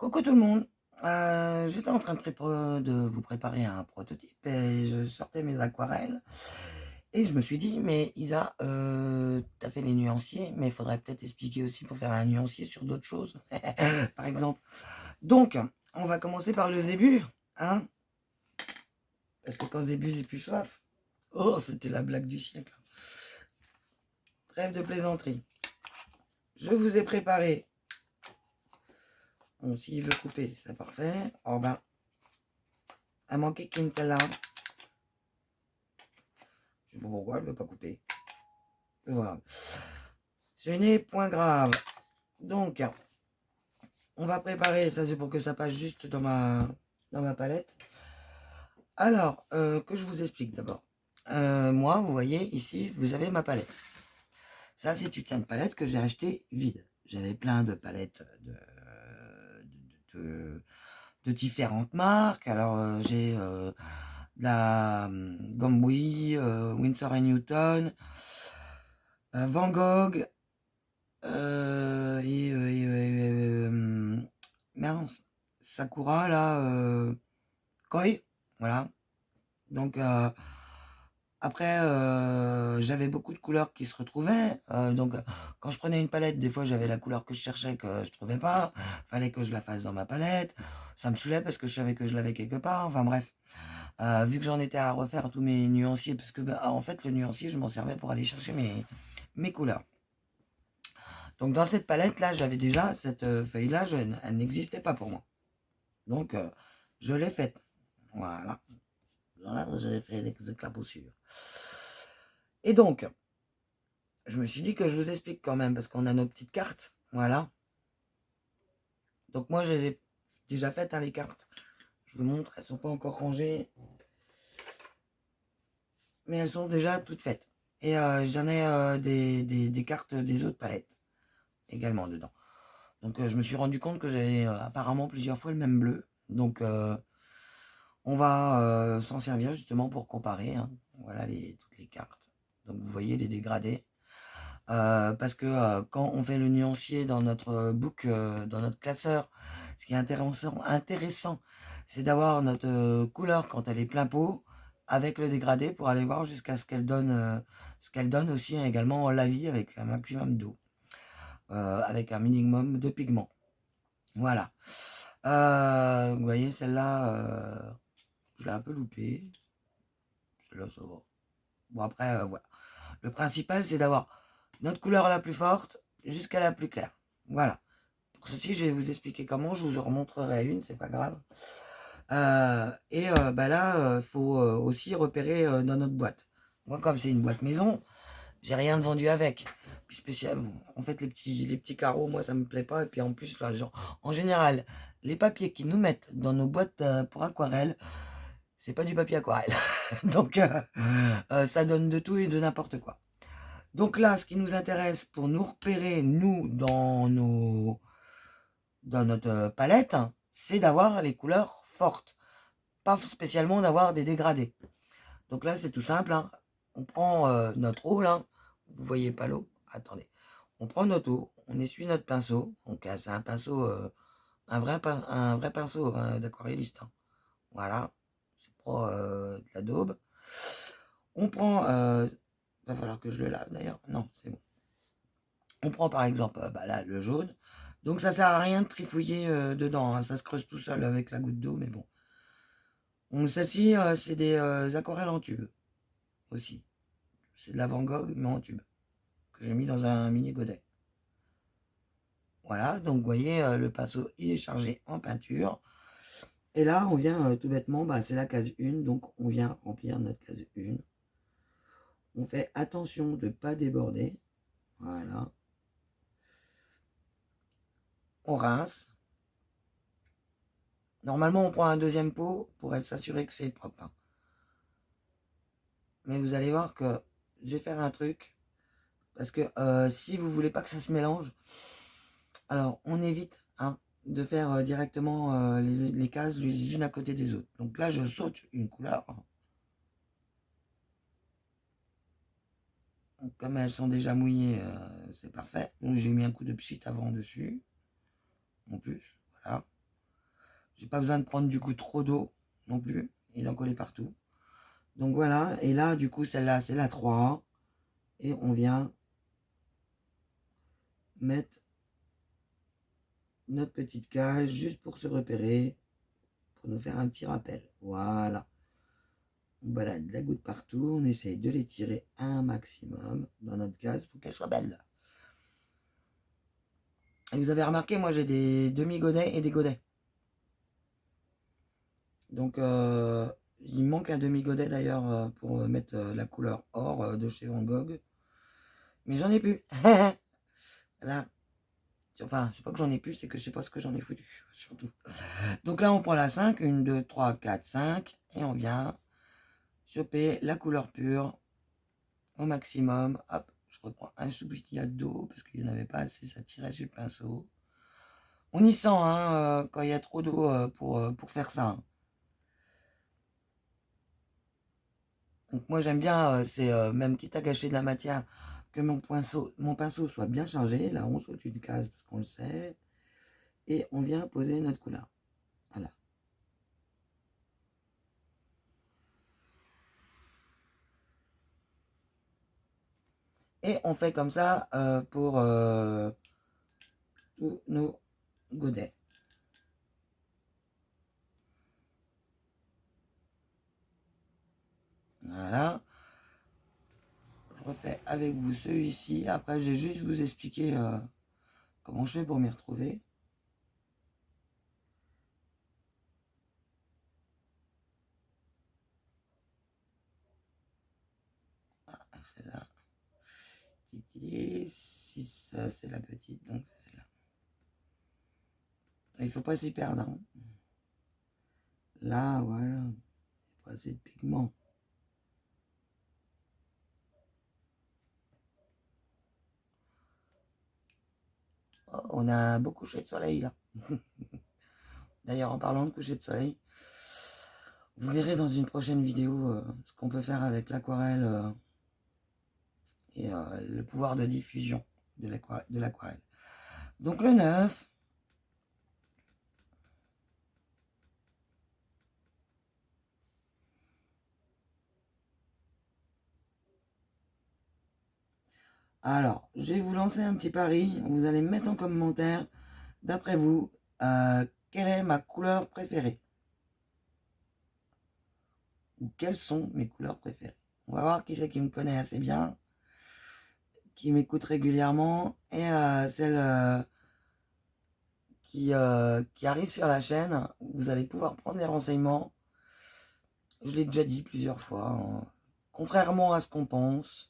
Coucou tout le monde. J'étais en train de vous préparer un prototype et je sortais mes aquarelles et je me suis dit, mais Isa, t'as fait les nuanciers, mais il faudrait peut-être expliquer aussi pour faire un nuancier sur d'autres choses, par exemple. Donc, on va commencer par le zébus, hein, parce que quand zébus j'ai plus soif. Oh, c'était la blague du siècle. Trêve de plaisanterie. Je vous ai préparé. Bon, s'il veut couper, c'est parfait. Oh ben, à manquer qu'une celle-là. Je sais pas pourquoi, elle ne veut pas couper. Voilà. Ce n'est point grave. Donc, on va préparer, ça c'est pour que ça passe juste dans ma palette. Alors, que je vous explique d'abord. Moi, vous voyez, ici, vous avez ma palette. Ça, c'est une palette que j'ai achetée vide. J'avais plein de palettes de différentes marques. Alors, j'ai la Gambui, Winsor & Newton, Van Gogh, mince, Sakura, là, Koi, voilà. Donc, après, j'avais beaucoup de couleurs qui se retrouvaient. Donc, quand je prenais une palette, des fois, j'avais la couleur que je cherchais que je trouvais pas. Fallait que je la fasse dans ma palette. Ça me saoulait parce que je savais que je l'avais quelque part. Enfin, bref. Vu que j'en étais à refaire tous mes nuanciers, parce que, bah, en fait, le nuancier, je m'en servais pour aller chercher mes couleurs. Donc dans cette palette là, j'avais déjà cette feuille là, elle n'existait pas pour moi. Donc je l'ai faite. Voilà. Voilà, j'avais fait des éclaboussures. Et donc, je me suis dit que je vous explique quand même, parce qu'on a nos petites cartes. Voilà. Donc moi, je les ai déjà faites, hein, les cartes. Je vous montre, elles ne sont pas encore rangées. Mais elles sont déjà toutes faites. Et j'en ai des cartes des autres palettes également dedans. Donc je me suis rendu compte que j'avais apparemment plusieurs fois le même bleu. Donc on va s'en servir justement pour comparer, hein. Voilà toutes les cartes. Donc vous voyez les dégradés. Parce que quand on fait le nuancier dans notre book, dans notre classeur, ce qui est intéressant c'est d'avoir notre couleur quand elle est plein pot avec le dégradé pour aller voir jusqu'à ce qu'elle donne aussi, hein, également la vie avec un maximum d'eau, avec un minimum de pigments. Voilà. Vous voyez, celle-là, je l'ai un peu loupée. Celle-là, ça va. Bon, après, voilà. Le principal, c'est d'avoir notre couleur la plus forte jusqu'à la plus claire. Voilà. Pour ceci, je vais vous expliquer comment. Je vous en remontrerai une, c'est pas grave. Bah là, il faut aussi repérer dans notre boîte. Moi, comme c'est une boîte maison, j'ai rien de vendu avec. Puis spécialement, en fait, les petits carreaux, moi, ça me plaît pas. Et puis en plus, là, genre, en général, les papiers qu'ils nous mettent dans nos boîtes pour aquarelle, c'est pas du papier aquarelle. Donc, ça donne de tout et de n'importe quoi. Donc là, ce qui nous intéresse pour nous repérer, nous, dans notre palette, hein, c'est d'avoir les couleurs fortes. Pas spécialement d'avoir des dégradés. Donc là, c'est tout simple, hein. On prend notre eau, là. Vous voyez pas l'eau? Attendez. On prend notre eau, on essuie notre pinceau. Donc c'est un pinceau, un vrai pinceau, hein, d'aquarelliste, hein. Voilà. C'est pas de la daube. On prend... va falloir que je le lave d'ailleurs. Non, c'est bon. On prend par exemple bah là, le jaune. Donc ça sert à rien de trifouiller dedans, hein. Ça se creuse tout seul avec la goutte d'eau, mais bon. Celle-ci, c'est des aquarelles en tube aussi. C'est de la Van Gogh, mais en tube, que j'ai mis dans un mini godet. Voilà, donc vous voyez, le pinceau, il est chargé en peinture. Et là, on vient tout bêtement, bah, c'est la case 1, donc on vient remplir notre case 1. On fait attention de ne pas déborder. Voilà. On rince. Normalement, on prend un deuxième pot pour s'assurer que c'est propre, hein. Mais vous allez voir que je vais faire un truc. Parce que si vous voulez pas que ça se mélange, alors on évite, hein, de faire directement les cases les unes à côté des autres. Donc là, je saute une couleur. Donc, comme elles sont déjà mouillées, c'est parfait. Donc j'ai mis un coup de pchit avant dessus. En plus, voilà. J'ai pas besoin de prendre du coup trop d'eau non plus et d'en coller partout. Donc voilà, et là du coup celle-là c'est la 3 et on vient mettre notre petite cage juste pour se repérer, pour nous faire un petit rappel. Voilà. On balade la goutte partout, on essaye de les tirer un maximum dans notre case pour qu'elle soit belle. Et vous avez remarqué, moi j'ai des demi-godets et des godets. Donc il manque un demi-godet d'ailleurs pour mettre la couleur or de chez Van Gogh. Mais j'en ai plus. Là. Enfin, c'est pas que j'en ai plus, c'est que je sais pas ce que j'en ai foutu, surtout. Donc là, on prend la 5, 1, 2, 3, 4, 5, et on vient choper la couleur pure au maximum. Hop, je reprends un soupçon d'eau, parce qu'il n'y en avait pas assez, ça tirait sur le pinceau. On y sent, hein, quand il y a trop d'eau pour faire ça. Hein. Donc moi, j'aime bien, c'est même quitte à gâcher de la matière, que mon pinceau soit bien chargé. Là, on saute une case, parce qu'on le sait. Et on vient poser notre couleur. Voilà. Et on fait comme ça pour tous nos godets. Voilà. Je refais avec vous celui-ci. Après, je vais juste vous expliquer comment je fais pour m'y retrouver. Ah, celle-là. 6, c'est la petite, donc c'est celle-là. Il ne faut pas s'y perdre. Hein. Là, voilà. Il n'y a pas assez de pigments. Oh, on a un beau coucher de soleil là. D'ailleurs, en parlant de coucher de soleil, vous verrez dans une prochaine vidéo ce qu'on peut faire avec l'aquarelle et le pouvoir de diffusion de l'aquarelle. Donc le 9. Alors, je vais vous lancer un petit pari. Vous allez me mettre en commentaire, d'après vous, quelle est ma couleur préférée? Ou quelles sont mes couleurs préférées? On va voir qui c'est qui me connaît assez bien, qui m'écoute régulièrement, et celle qui arrive sur la chaîne. Vous allez pouvoir prendre les renseignements. Je l'ai déjà dit plusieurs fois. Hein. Contrairement à ce qu'on pense,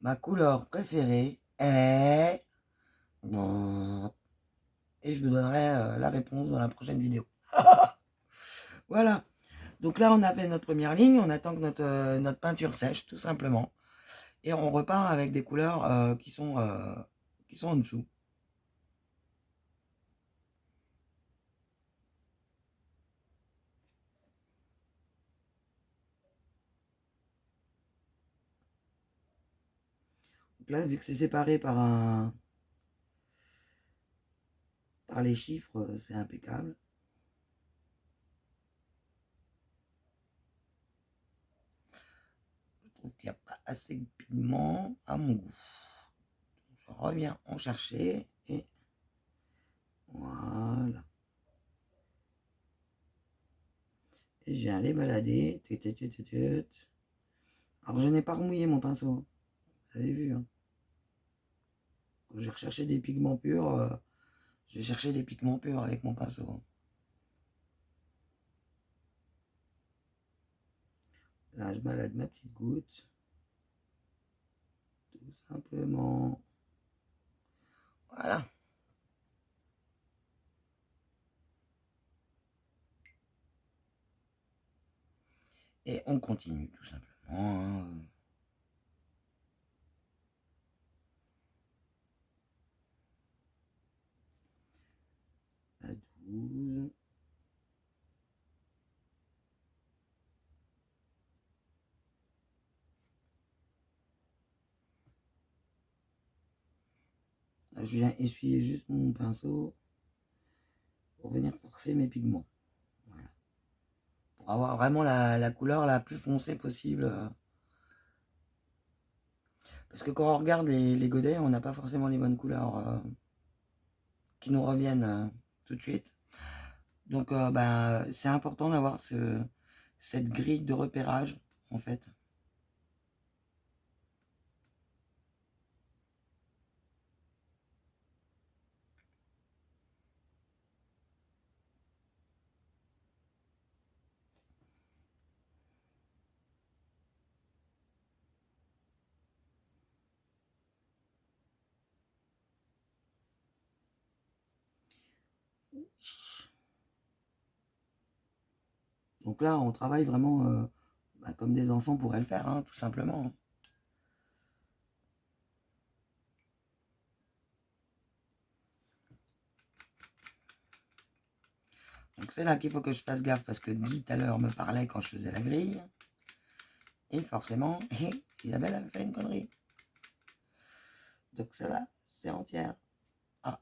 ma couleur préférée est... Et je vous donnerai la réponse dans la prochaine vidéo. Voilà. Donc là, on a fait notre première ligne. On attend que notre peinture sèche, tout simplement. Et on repart avec des couleurs qui sont en dessous. Donc là, vu que c'est séparé par les chiffres, c'est impeccable. Je trouve qu'il n'y a pas assez de pigments à mon goût. Je reviens en chercher et voilà. Et je viens aller balader. Alors je n'ai pas remouillé mon pinceau. Vous avez vu. Hein. Quand j'ai recherché des pigments purs, j'ai cherché des pigments purs avec mon pinceau. Là, je balade ma petite goutte. Tout simplement. Voilà. Et on continue tout simplement. Hein. La 12. Là, je viens essuyer juste mon pinceau pour venir forcer mes pigments. avoir vraiment la couleur la plus foncée possible. Parce que quand on regarde les godets, on n'a pas forcément les bonnes couleurs qui nous reviennent tout de suite. Donc bah, c'est important d'avoir cette grille de repérage en fait. Donc là, on travaille vraiment bah, comme des enfants pourraient le faire, hein, tout simplement. Donc c'est là qu'il faut que je fasse gaffe parce que Guy tout à l'heure me parlait quand je faisais la grille. Et forcément, Isabelle avait fait une connerie. Donc celle-là, c'est entière. Ah.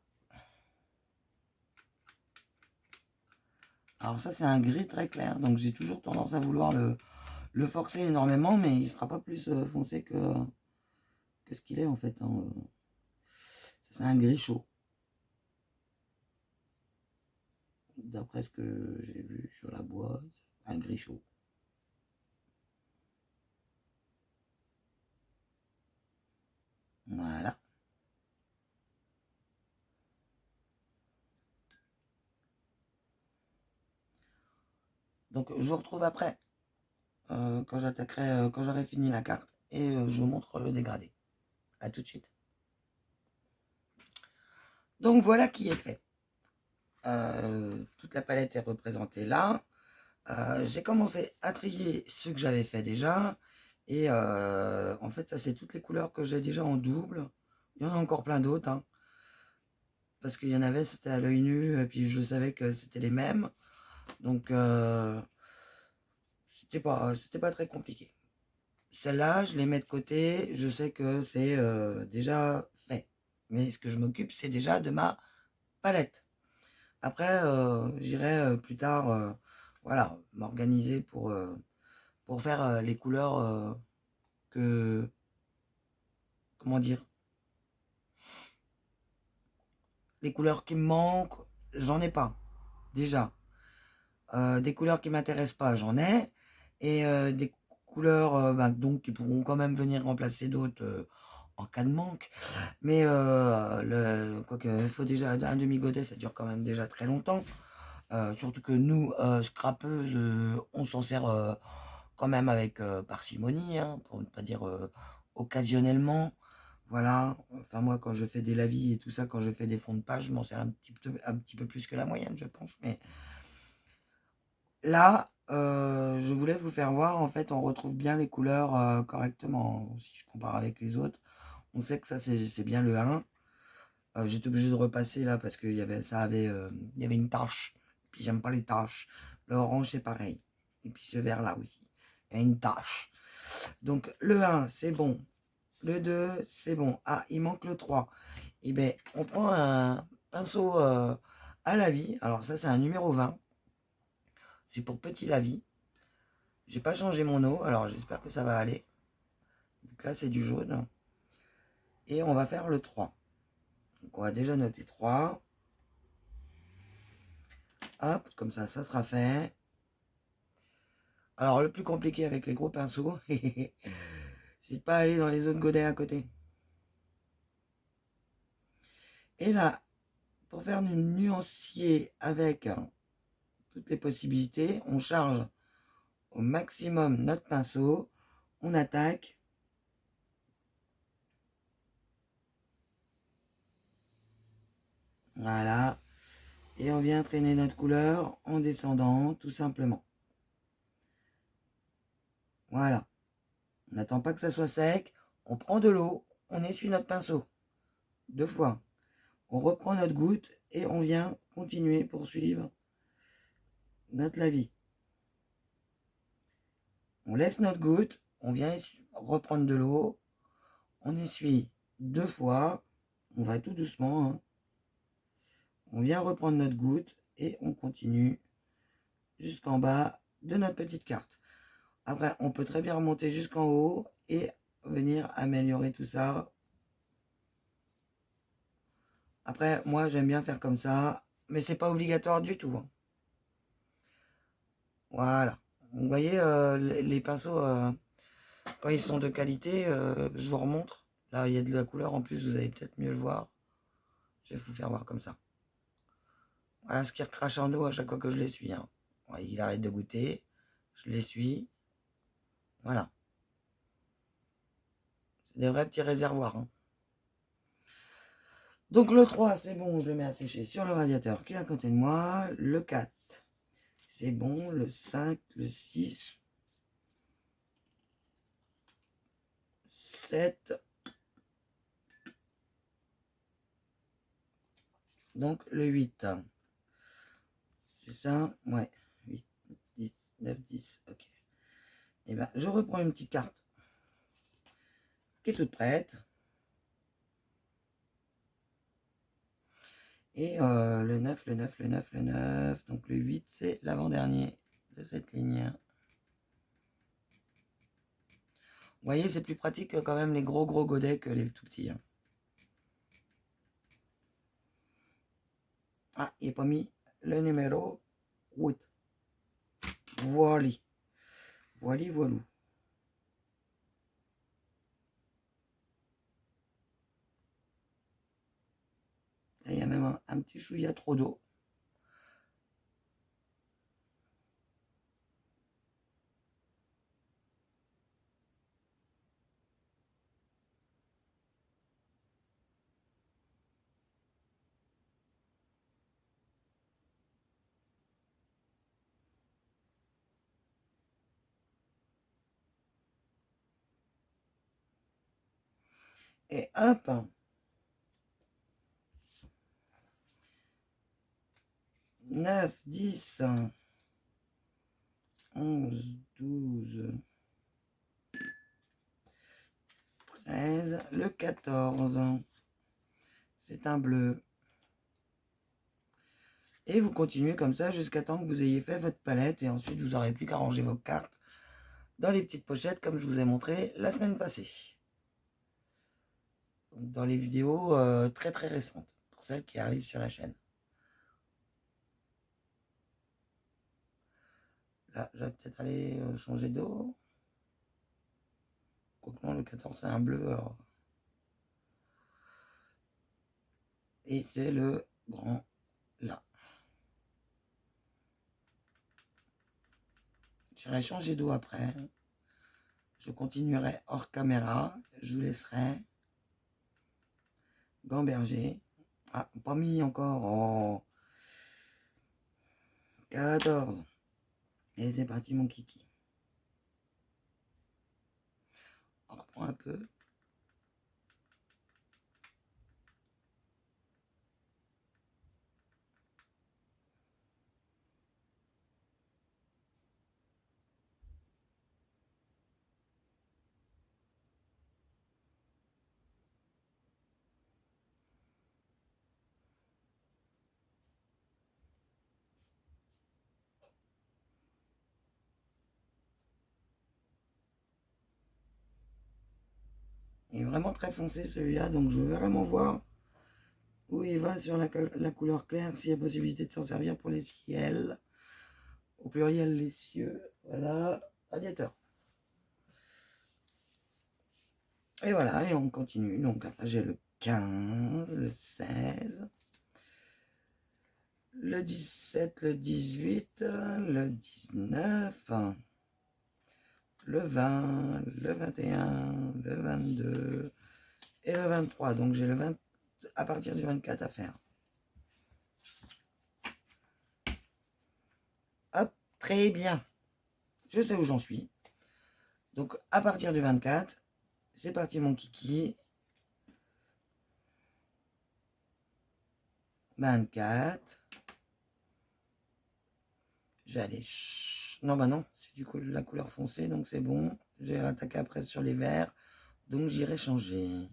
Alors ça, c'est un gris très clair. Donc j'ai toujours tendance à vouloir le forcer énormément, mais il ne sera pas plus foncé que ce qu'il est en fait. Hein. C'est un gris chaud. D'après ce que j'ai vu sur la boîte, un gris chaud. Voilà. Donc je vous retrouve après, quand j'attaquerai, quand j'aurai fini la carte, et je vous montre le dégradé. A tout de suite. Donc voilà qui est fait. Toute la palette est représentée là. J'ai commencé à trier ceux que j'avais fait déjà. Et en fait, ça, c'est toutes les couleurs que j'ai déjà en double. Il y en a encore plein d'autres. Hein, parce qu'il y en avait, c'était à l'œil nu. Et puis je savais que c'était les mêmes. Donc, c'était pas très compliqué. Celle-là, je les mets de côté. Je sais que c'est déjà fait. Mais ce que je m'occupe, c'est déjà de ma palette. Après, j'irai plus tard voilà, m'organiser pour faire les couleurs que, comment dire, les couleurs qui me manquent, j'en ai pas, déjà. Des couleurs qui m'intéressent pas, j'en ai. Et des couleurs bah, donc, qui pourront quand même venir remplacer d'autres en cas de manque. Mais quoique, il faut déjà un demi-godet, ça dure quand même déjà très longtemps. Surtout que nous, scrapeuses, on s'en sert quand même avec parcimonie, hein, pour ne pas dire occasionnellement. Voilà, enfin moi quand je fais des lavis et tout ça, quand je fais des fonds de page, je m'en sers un petit peu plus que la moyenne, je pense. Mais là, je voulais vous faire voir, en fait, on retrouve bien les couleurs correctement. Si je compare avec les autres, on sait que ça c'est bien le 1. J'étais obligé de repasser là parce qu'il y avait, il y avait une tache. Puis j'aime pas les taches. Le orange c'est pareil. Et puis ce vert là aussi. Il y a une tache. Donc le 1 c'est bon. Le 2 c'est bon. Ah, il manque le 3. Et bien on prend un pinceau à lavis. Alors ça c'est un numéro 20. C'est pour petit lavis. J'ai pas changé mon eau. Alors j'espère que ça va aller. Donc là c'est du jaune. Et on va faire le 3. Donc on va déjà noter 3. Hop, comme ça sera fait. Alors, le plus compliqué avec les gros pinceaux, c'est de pas aller dans les zones godets à côté. Et là, pour faire une nuancier avec toutes les possibilités, on charge au maximum notre pinceau, on attaque. Voilà. Et on vient traîner notre couleur en descendant, tout simplement. Voilà. On n'attend pas que ça soit sec. On prend de l'eau, on essuie notre pinceau. 2 fois. On reprend notre goutte et on vient continuer, poursuivre notre lavis. On laisse notre goutte, on vient reprendre de l'eau, on essuie 2 fois, on va tout doucement, hein. On vient reprendre notre goutte et on continue jusqu'en bas de notre petite carte. Après, on peut très bien remonter jusqu'en haut et venir améliorer tout ça. Après, moi, j'aime bien faire comme ça, mais c'est pas obligatoire du tout, hein. Voilà. Vous voyez, les pinceaux, quand ils sont de qualité, je vous remontre. Là, il y a de la couleur en plus, vous allez peut-être mieux le voir. Je vais vous faire voir comme ça. Voilà ce qui recrache en eau à chaque fois que je l'essuie, hein. Ouais, il arrête de goûter. Je l'essuie. Voilà. C'est des vrais petits réservoirs, hein. Donc le 3, c'est bon, je le mets à sécher sur le radiateur qui est à côté de moi. Le 4, c'est bon. Le 5, le 6, 7. Donc le 8. C'est ça? Ouais. 8, 10, 9, 10. Ok. Et ben, je reprends une petite carte qui est toute prête. Et le 9, le 9, le 9, le 9. Donc le 8, c'est l'avant-dernier de cette ligne. Vous voyez, c'est plus pratique quand même les gros godets que les tout petits, hein. Ah, il n'est pas mis le numéro 8. Voilà. Voilà, voilà. Il y a même un petit chouïa trop d'eau. Et hop, 9, 10, 11, 12, 13, le 14. C'est un bleu. Et vous continuez comme ça jusqu'à temps que vous ayez fait votre palette. Et ensuite, vous n'aurez plus qu'à ranger vos cartes dans les petites pochettes comme je vous ai montré la semaine passée. Dans les vidéos très récentes, pour celles qui arrivent sur la chaîne. Là, je vais peut-être aller changer d'eau. Quoique non, le 14 c'est un bleu alors. Et c'est le grand là. J'irai changer d'eau après. Je continuerai hors caméra. Je vous laisserai gamberger. Ah, pas mis encore en 14. Et c'est parti mon kiki. On reprend un peu. Il est vraiment très foncé celui-là, donc je veux vraiment voir où il va sur la couleur claire, s'il y a possibilité de s'en servir pour les ciels. Au pluriel, les cieux. Voilà, radiateur. Et voilà, et on continue. Donc après, j'ai le 15, le 16, le 17, le 18, le 19, le 20, le 21, le 22 et le 23. Donc j'ai le 20 à partir du 24 à faire. Hop, très bien. Je sais où j'en suis. Donc à partir du 24, c'est parti mon kiki. 24. J'allais. Non, bah non, c'est du coup la couleur foncée, donc c'est bon. J'ai rattaqué après sur les verts, donc j'irai changer.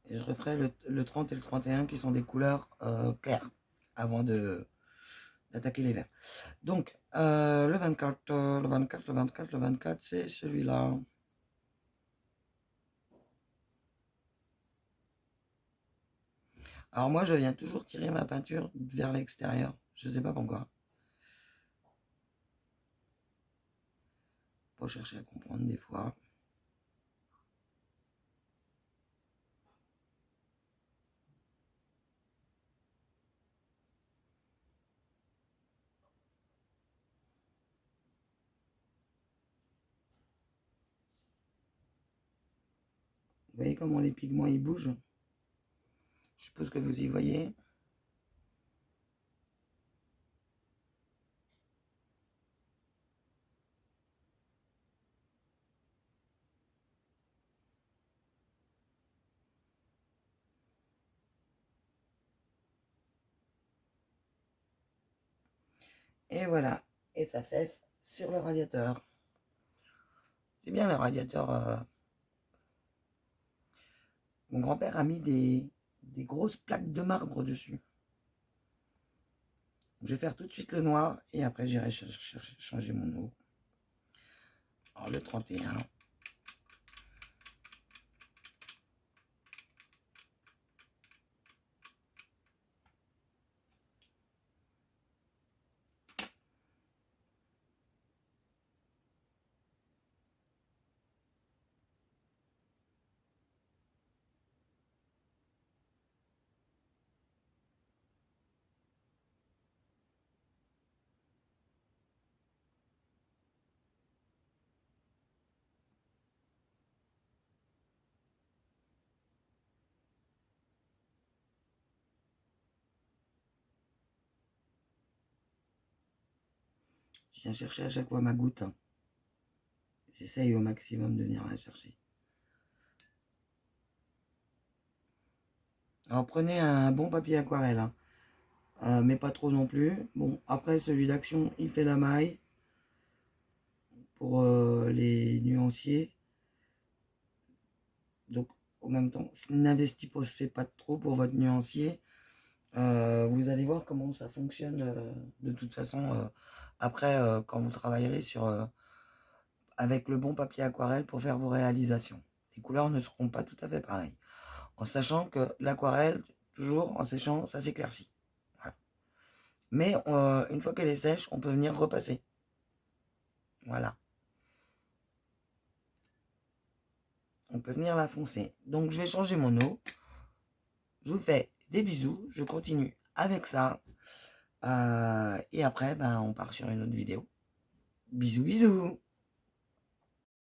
Et je referai le 30 et le 31 qui sont des couleurs claires. avant d'attaquer les verres. Donc, le 24, le 24, c'est celui-là. Alors moi, je viens toujours tirer ma peinture vers l'extérieur. Je ne sais pas pourquoi. Faut chercher à comprendre des fois. Vous voyez comment les pigments ils bougent? Je suppose que vous y voyez. Et voilà. Et ça cesse sur le radiateur. C'est bien le radiateur. Mon grand-père a mis des grosses plaques de marbre dessus. Je vais faire tout de suite le noir et après j'irai changer mon eau. Alors le 31. Je viens chercher à chaque fois ma goutte. J'essaye au maximum de venir la chercher. Alors prenez un bon papier aquarelle, hein. Mais pas trop non plus. Bon, après celui d'Action, il fait la maille pour les nuanciers. Donc en même temps, n'investissez pas trop pour votre nuancier. Vous allez voir comment ça fonctionne de toute façon après quand vous travaillerez avec le bon papier aquarelle pour faire vos réalisations. Les couleurs ne seront pas tout à fait pareilles. En sachant que l'aquarelle, toujours en séchant, ça s'éclaircit. Voilà. Mais une fois qu'elle est sèche, on peut venir repasser. Voilà. On peut venir la foncer. Donc je vais changer mon eau. Je vous fais des bisous. Je continue avec ça. Et après, ben, on part sur une autre vidéo. Bisous, bisous.